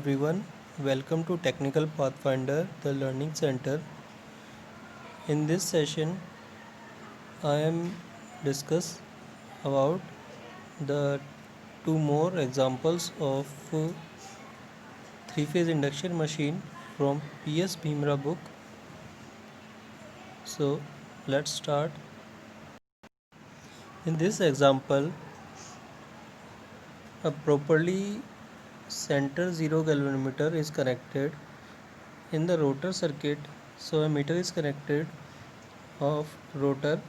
everyone, welcome to Technical Pathfinder, the Learning Center. In this session, I am discuss about the two more examples of three-phase induction machine from P.S. Bhimra book. So let's start. In this example, a properly center zero galvanometer is connected in the rotor circuit. So a meter is connected of rotor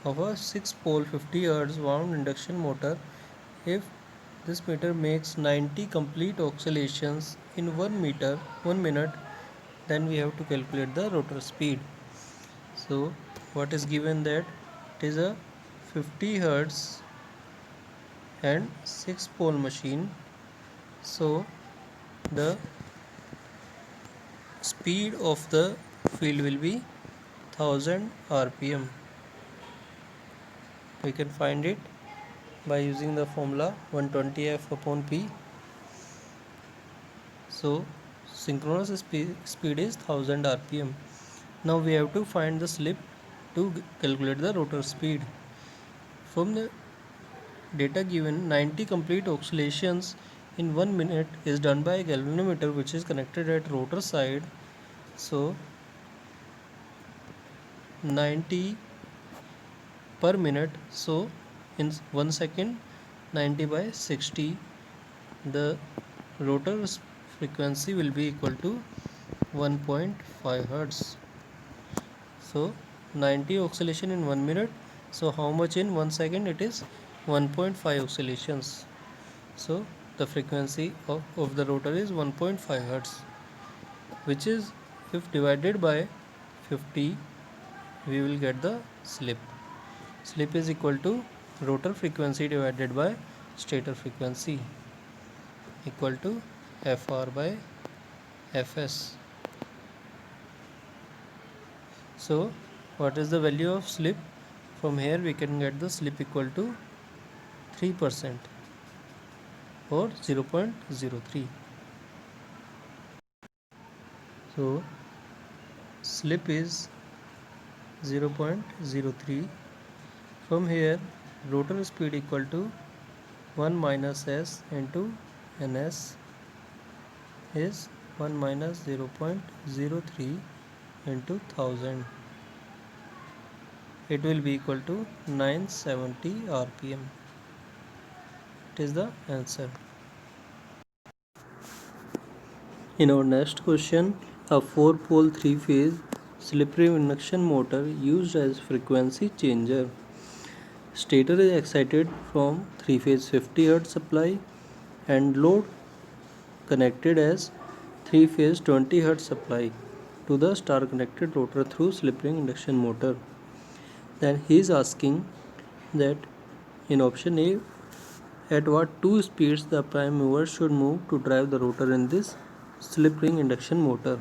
of a 6-pole 50 Hz wound induction motor. If this meter makes 90 complete oscillations in 1 minute, then we have to calculate the rotor speed. So what is given that it is a 50 Hz and 6-pole machine. So the speed of the field will be 1000 rpm. We can find it by using the formula 120 f upon p. So synchronous speed is 1000 rpm. Now we have to find the slip to calculate the rotor speed. From the data given, 90 complete oscillations in 1 minute is done by a galvanometer which is connected at rotor side. So 90 per minute, so in 1 second 90 by 60, the rotor frequency will be equal to 1.5 Hz. So 90 oscillation in 1 minute, so how much in 1 second? It is 1.5 oscillations. So the frequency of the rotor is 1.5 Hz, which is, if divided by 50, we will get the slip. Slip is equal to rotor frequency divided by stator frequency, equal to Fr by Fs. So what is the value of slip? From here we can get the slip equal to 3% or 0.03. So slip is 0.03. From here rotor speed equal to 1 minus s into ns is 1 minus 0.03 into 1000. It will be equal to 970 rpm. It is the answer. In our next question, a 4-pole 3-phase slip ring induction motor used as frequency changer. Stator is excited from 3-phase 50 Hz supply and load connected as 3-phase 20 Hz supply to the star connected rotor through slip ring induction motor. Then he is asking that in option A, at what two speeds the prime mover should move to drive the rotor in this slip ring induction motor.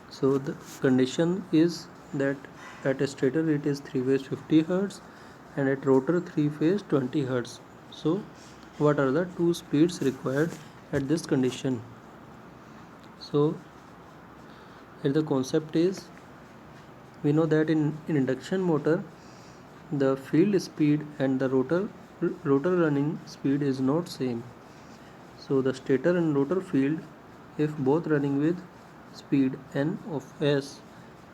So the condition is that at a stator it is 3-phase 50 Hz and at rotor 3-phase 20 Hz. So what are the two speeds required at this condition? So here the concept is, we know that in induction motor the field speed and the rotor running speed is not same. So the stator and rotor field, if both running with speed n of s,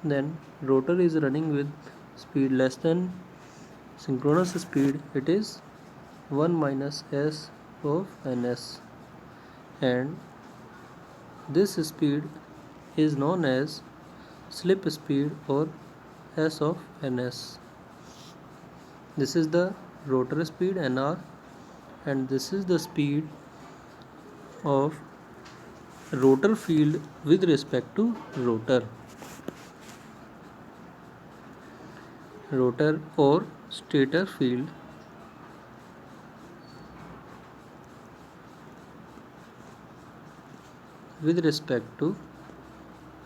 then rotor is running with speed less than synchronous speed, it is 1 minus s of ns, and this speed is known as slip speed or s of ns. This is the rotor speed nr, and this is the speed of rotor field with respect to rotor or stator field with respect to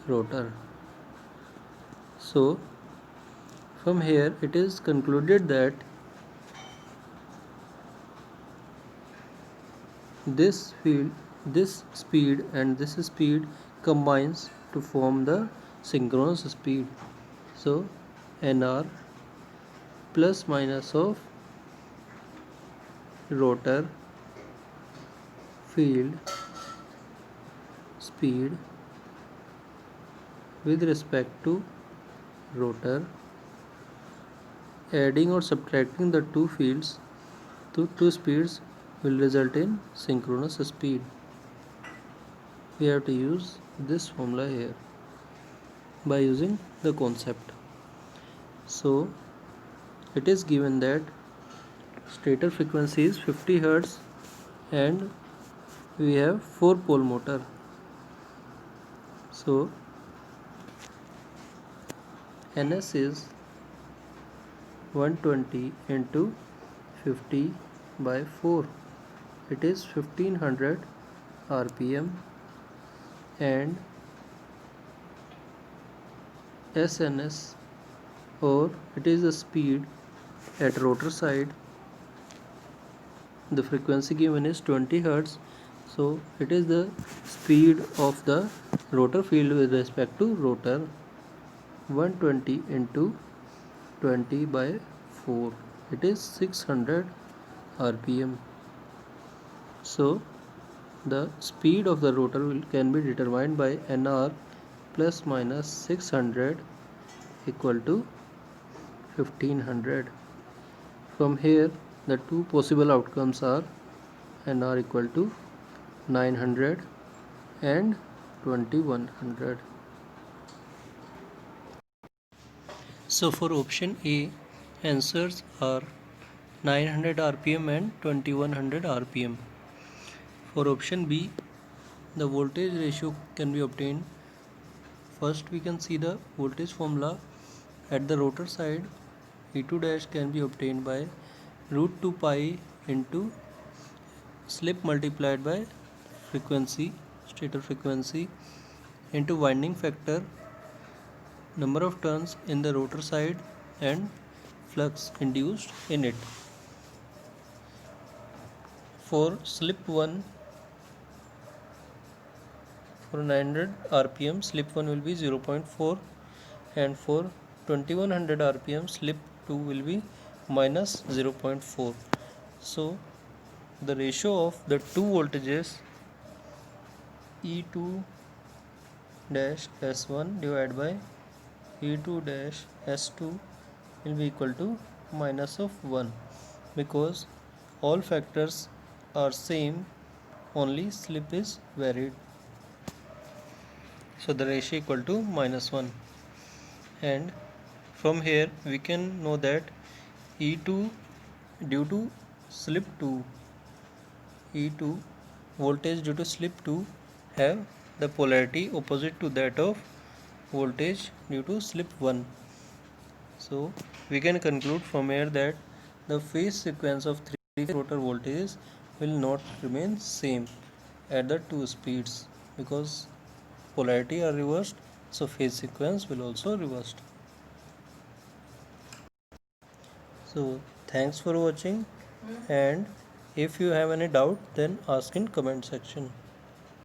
rotor. So from here it is concluded that this field this speed and this speed combines to form the synchronous speed. So nr plus minus of rotor field speed with respect to rotor, adding or subtracting the two fields to two speeds will result in synchronous speed. We have to use this formula here by using the concept. So it is given that stator frequency is 50 Hz and we have 4 pole motor. So Ns is 120 into 50 by 4. It is 1500 rpm and SNS, or it is the speed at rotor side. The frequency given is 20 Hz, so it is the speed of the rotor field with respect to rotor. 120 into 20 by 4, it is 600 rpm. So the speed of the rotor can be determined by nr plus minus 600 equal to 1500. From here the two possible outcomes are nr equal to 900 and 2100. So for option A, answers are 900 rpm and 2100 rpm. For option B, the voltage ratio can be obtained. First we can see the voltage formula. At the rotor side, E2 dash can be obtained by root 2 pi into slip multiplied by frequency, stator frequency, into winding factor, number of turns in the rotor side and flux induced in it. For slip 1, for 900 rpm slip 1 will be 0.4, and for 2100 rpm slip 2 will be minus 0.4. So the ratio of the two voltages E2 dash S1 divided by E2 dash S2 will be equal to minus of 1, because all factors are same, only slip is varied. So the ratio equal to minus 1, and from here we can know that E2 due to slip 2, E2 voltage due to slip 2 have the polarity opposite to that of voltage due to slip 1. So we can conclude from here that the phase sequence of three rotor voltages will not remain same at the two speeds, because polarity are reversed, so phase sequence will also reversed. So thanks for watching, and if you have any doubt then ask in comment section.